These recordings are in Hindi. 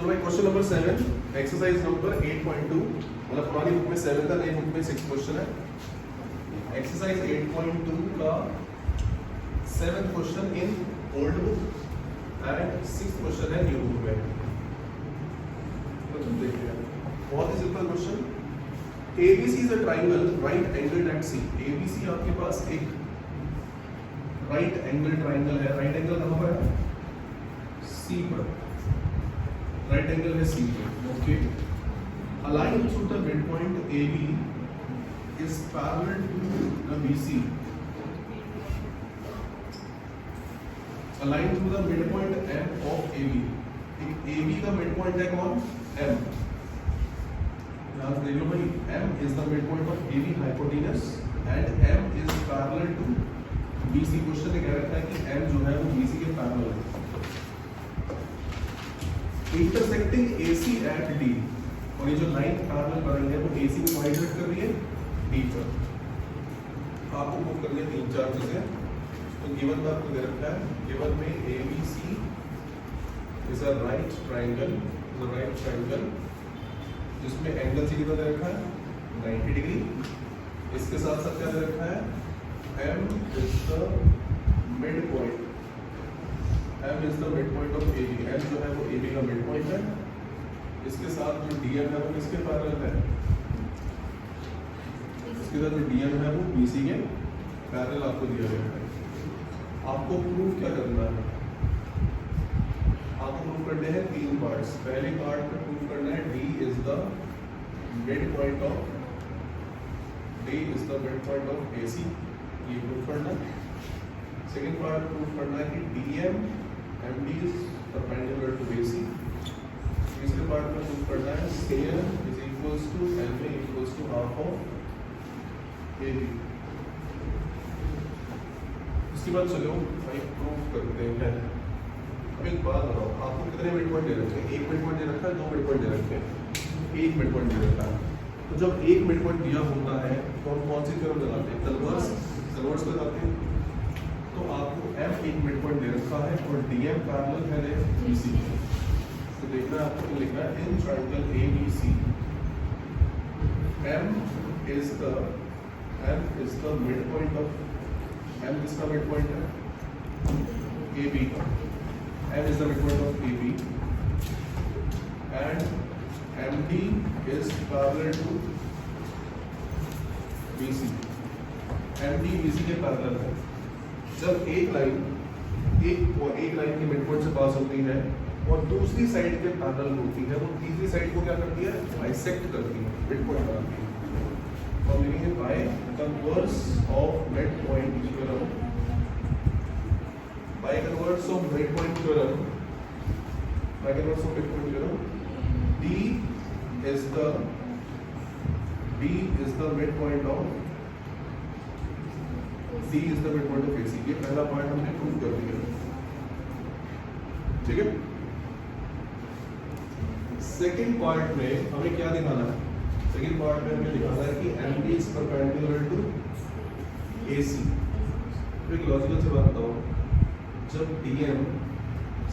तो भाई क्वेश्चन नंबर 7 एक्सरसाइज नंबर 8.2 मतलब पुरानी बुक में 7 था, नई बुक में 6 क्वेश्चन है। एक्सरसाइज 8.2 का 7th question in old book and 6th question है न्यू बुक में। तो देखते हैं, बहुत ही simple question. ABC is a triangle right angled at C। ABC आपके पास एक राइट एंगल ट्राइंगल है। राइट एंगल कहाँ पर है? C पर। राइट एंगल है C पर। Okay. A line through the midpoint AB is parallel to the BC। A line through the midpoint M of AB। एक AB का midpoint है कौन? M। यहाँ देख लो भाई, M is the midpoint of AB hypotenuse and M is parallel to BC। Question ने कह रखा है कि M जो है वो BC के पैरेलल है। इंटरसेक्टिंग AC at D, और ये जो लाइन पैरेलल बन रही है वो AC को माइग्रेट कर रही है D पर। आपको बुक करनी है 3-4 चीजें। तो गिवन में आपको दे रखा है, गिवन में ABC is a right triangle, is a right triangle जिसमें एंगल सी कितना दे रखा है? 90 डिग्री। इसके साथ साथ क्या दे रखा है? M is the midpoint। M is the midpoint of AB। M जो है वो AB का midpoint है। इसके साथ जो DM है वो किसके पैरेलल है? इसके साथ जो DM है वो BC के पैरेलल आपको दिया गया है। आपको प्रूव क्या करना है? आपको प्रूव करने हैं 3 पार्ट्स। पहले पार्ट में प्रूव करना है D is the midpoint of AC। ये प्रूव करना है। सेकेंड पार्ट प्रूव करना है कि DM MD is perpendicular to AC। तीसरे पार्ट में प्रूव करना है CM is equals to MA equals to half of AB। इसके बाद चलो भाई प्रूव करते हैं। अब एक बात बताओ, आपको कितने मिड पॉइंट दे रखे हैं? 1 मिड पॉइंट दे रखा है, 2 मिड पॉइंट दे रखे हैं? 1 मिड पॉइंट दे रखा है। तो जब 1 मिड पॉइंट दिया होता है तो हम कौन सी थ्योरम लगाते हैं? कन्वर्स लगाते हैं। तो आपको M एक मिड पॉइंट दे रखा है और DM पैरेलल है BC। तो देखना है आपको लिखना है in triangle ABC M is the midpoint of M किसका midpoint है? AB का। M is the midpoint of AB and MD is parallel to BC। MD BC के पैरेलल है। जब एक लाइन के मिडपॉइंट से पास होती है और दूसरी साइड के पैरेलल होती है, वो तीसरी साइड को क्या करती है? बाइसेक्ट करती है, मिडपॉइंट बनाती है। और लिखेंगे by converse of midpoint theorem. By converse of midpoint theorem, D is the midpoint of AC। ये पहला पॉइंट हमने प्रूव कर दिया। ठीक है। सेकेंड पार्ट में हमें क्या दिखाना है? सेकेंड पार्ट में हमें दिखाना है कि MD is perpendicular to AC। तो एक लॉजिकल से बात बताओ, जब DM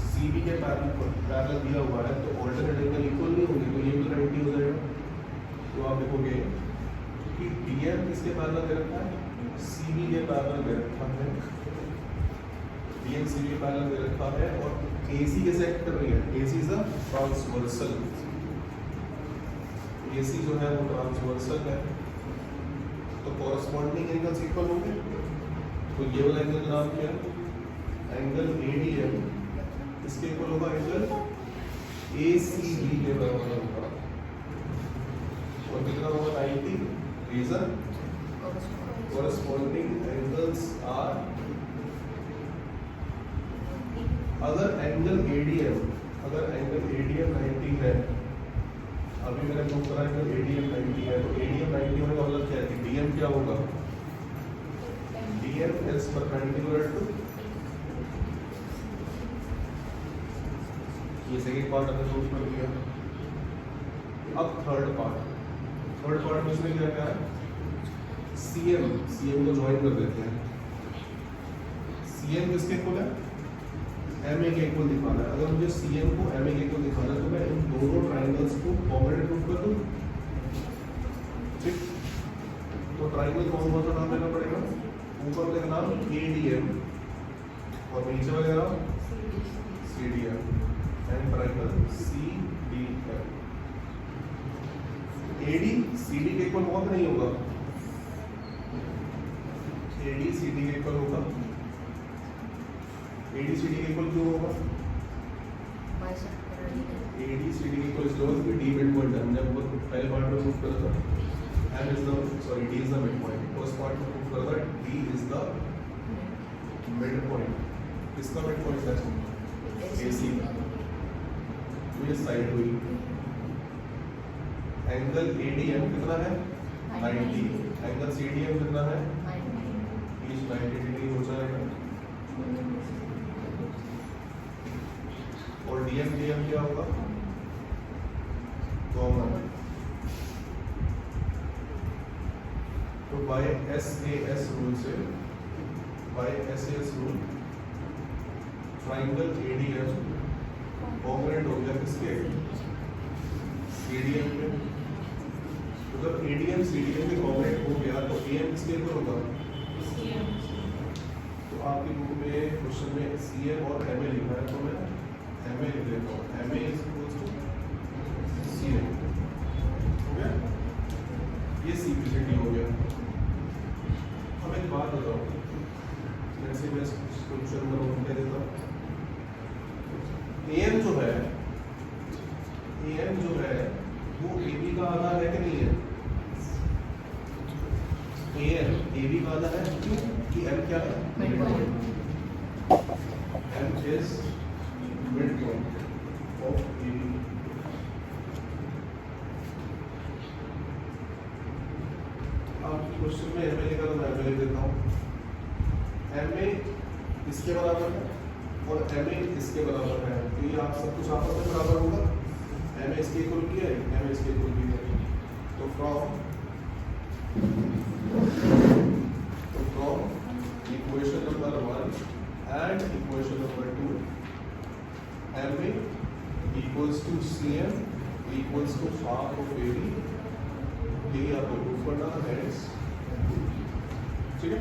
CB के पैरेलल दिया हुआ है तो ऑल्टरनेट एंगल इक्वल नहीं होंगे, तो ये भी 90 हो जाएगा। तो आप देखोगे कि DM किसके पैरेलल दे रखा है? CB के पैरेलल दे रखा है। DM CB के पैरेलल दे रखा है और AC कैसे एक्ट कर रही है? AC is a transversal. AC जो है वो ट्रांसवर्सल है, तो कॉरस्पॉन्डिंग एंगल्स इक्वल होंगे। तो ये वाला एंगल का नाम क्या है? Angle ADM। इसके इक्वल होगा एंगल ACB के बराबर होगा। और कितना होगा? 90। रीजन कॉरस्पॉन्डिंग एंगल्स आर, अगर एंगल ADM 90 है, अभी मैंने प्रूव करा एंगल ADM 90 है, तो ADM 90 होने का मतलब क्या है कि DM क्या होगा? DM is perpendicular to, ये सेकंड पार्ट हमने प्रूव कर दिया। अब थर्ड पार्ट में इसमें क्या है? CM को ज्वाइन कर देते हैं। CM किसके इक्वल है? MA के इक्वल दिखाना है। अगर मुझे CM को MA के इक्वल दिखाना है तो मैं इन ट्राइंगल्स को कॉम्बिनेट प्रूफ कर दूं, ठीक। तो ट्राइंगल कौन कौन सा नाम लेना पड़ेगा, ऊपर वाले का नाम ADM और नीचे वाले का नाम CDM and triangle CDM। AD CD के इक्वल होगा कि नहीं होगा, AD CD के इक्वल होगा, AD CD के इक्वल क्यों होगा, AD CD के इक्वल इसलिए होगा कि D मिड पॉइंट है, हमने वो पहले पार्ट में प्रूफ करा था, D is the mid point, first part में प्रूफ करा था D is the mid point, किसका मिड पॉइंट है, AC का, तो ये साइड हुई। एंगल ADM कितना है 90, एंगल CDM कितना है, ईच 90 डिग्री हो जाएगा, और DM क्या होगा, कॉमन। तो बाय SAS रूल से, by SAS rule triangle ADM कॉम्बिनेट हो गया किसके, CDM में। तो जब ADM CDM में कॉम्बिनेट हो गया तो AM किसके ऊपर होगा, तो आपकी बुक में क्वेश्चन में CM और MA लिखा है, तो मैं MA लिख लेता हूँ, MA is equals to CM, हो गया, ये सिंपलिसिटी हो गया। अब एक बात बताओ, जैसे मैं सोल्यूशन में दे देता हूँ, AM जो है वो AB का आधा है कि नहीं है, AB का आधा है, क्यों कि M क्या है, mid point, M is mid point of AB। आप क्वेश्चन में MA लिखा तो मैं MA लिख देता हूँ, MA इसके बराबर है और MA इसके बराबर है, तो ये आप सब कुछ आपस में बराबर होगा, MA इसके इक्वल भी है, MA इसके इक्वल भी है, तो from equation number 1 and equation number 2 MA equals to CM equals to half of AB, ये आपको प्रूफ करना है, ठीक है।